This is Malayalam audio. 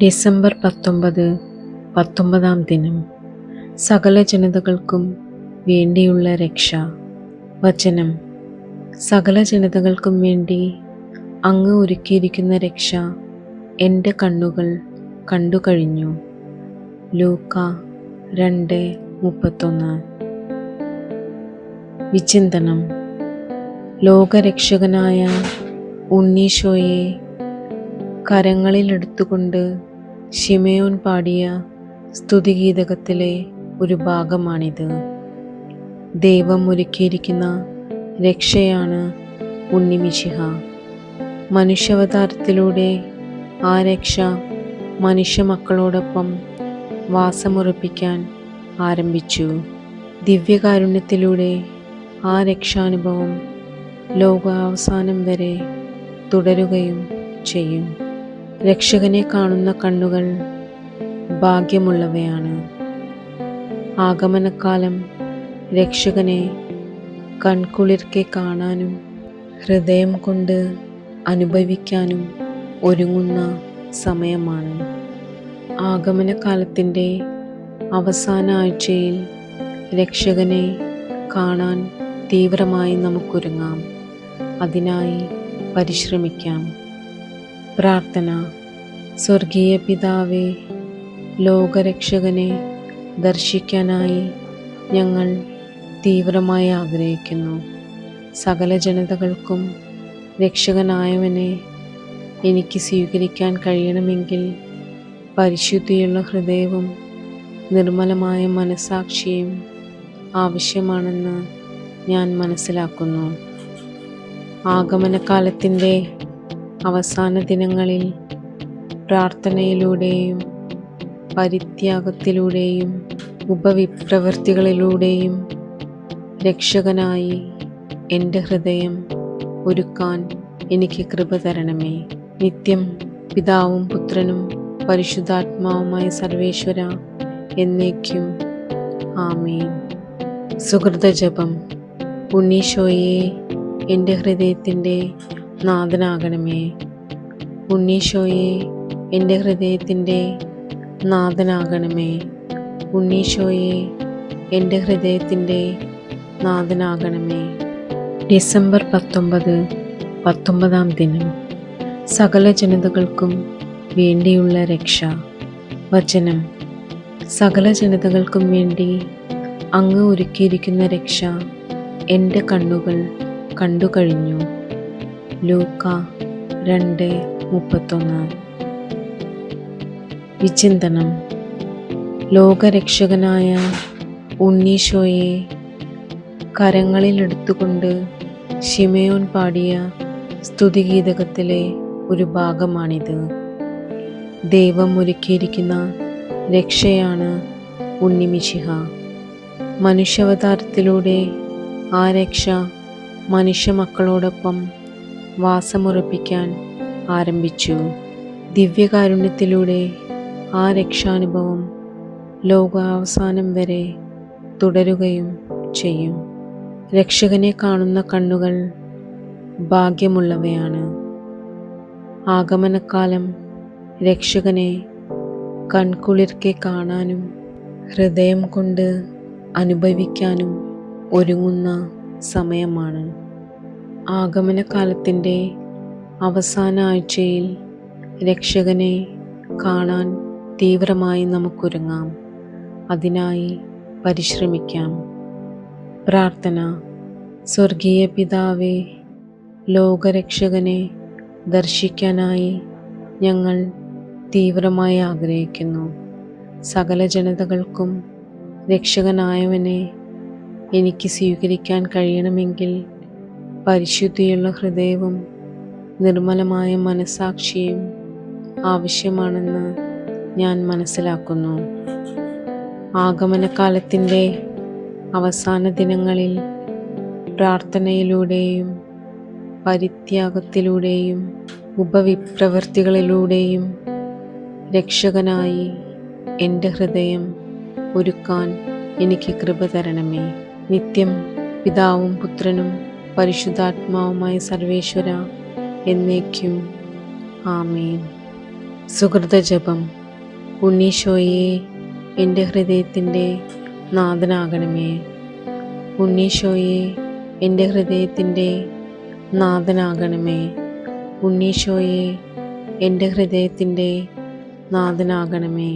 ഡിസംബർ 19 19-ാം ദിനം. സകല ജനതകൾക്കും വേണ്ടിയുള്ള രക്ഷ. വചനം: സകല ജനതകൾക്കും വേണ്ടി അങ്ങ് ഒരുക്കിയിരിക്കുന്ന രക്ഷ എൻ്റെ കണ്ണുകൾ കണ്ടു കഴിഞ്ഞു. ലൂക്ക 2:31. വിചിന്തനം: ലോകരക്ഷകനായ ഉണ്ണീശോയെ കരങ്ങളിലെടുത്തുകൊണ്ട് ശിമയോൻ പാടിയ സ്തുതിഗീതകത്തിലെ ഒരു ഭാഗമാണിത്. ദൈവം ഒരുക്കിയിരിക്കുന്ന രക്ഷയാണ് ഉണ്ണിമിശിഹ. മനുഷ്യാവതാരത്തിലൂടെ ആ രക്ഷ മനുഷ്യമക്കളോടൊപ്പം വാസമുറപ്പിക്കാൻ ആരംഭിച്ചു. ദിവ്യകാരുണ്യത്തിലൂടെ ആ രക്ഷാനുഭവം ലോകാവസാനം വരെ തുടരുകയും ചെയ്യും. രക്ഷകനെ കാണുന്ന കണ്ണുകൾ ഭാഗ്യമുള്ളവയാണ്. ആഗമനക്കാലം രക്ഷകനെ കൺകുളിർക്കെ കാണാനും ഹൃദയം കൊണ്ട് അനുഭവിക്കാനും ഒരുങ്ങുന്ന സമയമാണ്. ആഗമനകാലത്തിൻ്റെ അവസാന ആഴ്ചയിൽ രക്ഷകനെ കാണാൻ തീവ്രമായി നമുക്കൊരുങ്ങാം. അതിനായി പരിശ്രമിക്കാം. പ്രാർത്ഥന: സ്വർഗീയ പിതാവേ, ലോകരക്ഷകനെ ദർശിക്കാനായി ഞങ്ങൾ തീവ്രമായി ആഗ്രഹിക്കുന്നു. സകല ജനതകൾക്കും രക്ഷകനായവനെ എനിക്ക് സ്വീകരിക്കാൻ കഴിയണമെങ്കിൽ പരിശുദ്ധിയുള്ള ഹൃദയവും നിർമ്മലമായ മനസ്സാക്ഷിയും ആവശ്യമാണെന്ന് ഞാൻ മനസ്സിലാക്കുന്നു. ആഗമനകാലത്തിൻ്റെ അവസാന ദിനങ്ങളിൽ പ്രാർത്ഥനയിലൂടെയും പരിത്യാഗത്തിലൂടെയും ഉപവിപ്രവൃത്തികളിലൂടെയും രക്ഷകനായി എൻ്റെ ഹൃദയം ഒരുക്കാൻ എനിക്ക് കൃപ തരണമേ. നിത്യം പിതാവും പുത്രനും പരിശുദ്ധാത്മാവുമായ സർവേശ്വര, എന്നേക്കും ആമേൻ. സുഹൃതജപം: ഉണ്ണീശോയെ എൻ്റെ ഹൃദയത്തിൻ്റെ നാഥനാകണമേ. ഉണ്ണീശോയെ എൻ്റെ ഹൃദയത്തിൻ്റെ നാഥനാകണമേ. ഉണ്ണീശോയെ എൻ്റെ ഹൃദയത്തിൻ്റെ നാഥനാകണമേ. ഡിസംബർ 19 19-ാം ദിനം. സകല ജനതകൾക്കും വേണ്ടിയുള്ള രക്ഷ. വചനം: സകല ജനതകൾക്കും വേണ്ടി അങ്ങ് ഒരുക്കിയിരിക്കുന്ന രക്ഷ എൻ്റെ കണ്ണുകൾ കണ്ടു കഴിഞ്ഞു. ലൂക്ക 2:31. വിചിന്തനം: ലോകരക്ഷകനായ ഉണ്ണീശോയെ കരങ്ങളിലെടുത്തുകൊണ്ട് ശിമയോൻ പാടിയ സ്തുതിഗീതകത്തിലെ ഒരു ഭാഗമാണിത്. ദൈവം ഒരുക്കിയിരിക്കുന്ന രക്ഷയാണ് ഉണ്ണിമിശിഹ. മനുഷ്യാവതാരത്തിലൂടെ ആ രക്ഷ മനുഷ്യമക്കളോടൊപ്പം വാസമുറപ്പിക്കാൻ ആരംഭിച്ചു. ദിവ്യകാരുണ്യത്തിലൂടെ ആ രക്ഷാനുഭവം ലോകാവസാനം വരെ തുടരുകയും ചെയ്യും. രക്ഷകനെ കാണുന്ന കണ്ണുകൾ ഭാഗ്യമുള്ളവയാണ്. ആഗമനക്കാലം രക്ഷകനെ കൺകുളിർക്കെ കാണാനും ഹൃദയം കൊണ്ട് അനുഭവിക്കാനും ഒരുങ്ങുന്ന സമയമാണ്. ആഗമനകാലത്തിൻ്റെ അവസാന ആഴ്ചയിൽ രക്ഷകനെ കാണാൻ തീവ്രമായി നമുക്കൊരുങ്ങാം. അതിനായി പരിശ്രമിക്കാം. പ്രാർത്ഥന: സ്വർഗീയ പിതാവേ, ലോകരക്ഷകനെ ദർശിക്കാനായി ഞങ്ങൾ തീവ്രമായി ആഗ്രഹിക്കുന്നു. സകല ജനതകൾക്കും രക്ഷകനായവനെ എനിക്ക് സ്വീകരിക്കാൻ കഴിയണമെങ്കിൽ പരിശുദ്ധിയുള്ള ഹൃദയവും നിർമ്മലമായ മനസ്സാക്ഷിയും ആവശ്യമാണെന്ന് ഞാൻ മനസ്സിലാക്കുന്നു. ആഗമനകാലത്തിൻ്റെ അവസാന ദിനങ്ങളിൽ പ്രാർത്ഥനയിലൂടെയും പരിത്യാഗത്തിലൂടെയും ഉപവിപ്രവൃത്തികളിലൂടെയും രക്ഷകനായി എൻ്റെ ഹൃദയം ഒരുക്കാൻ എനിക്ക് കൃപ തരണമേ. നിത്യം പിതാവും പുത്രനും പരിശുദ്ധാത്മാവുമായ സർവേശ്വര, എന്നേക്കും ആമേൻ. സുഹൃതജപം. ഉണ്ണീശോയെ എൻ്റെ ഹൃദയത്തിൻ്റെ നാഥനാകണമേ. ഉണ്ണീശോയെ എൻ്റെ ഹൃദയത്തിൻ്റെ നാഥനാകണമേ. ഉണ്ണീശോയെ എൻ്റെ ഹൃദയത്തിൻ്റെ നാഥനാകണമേ.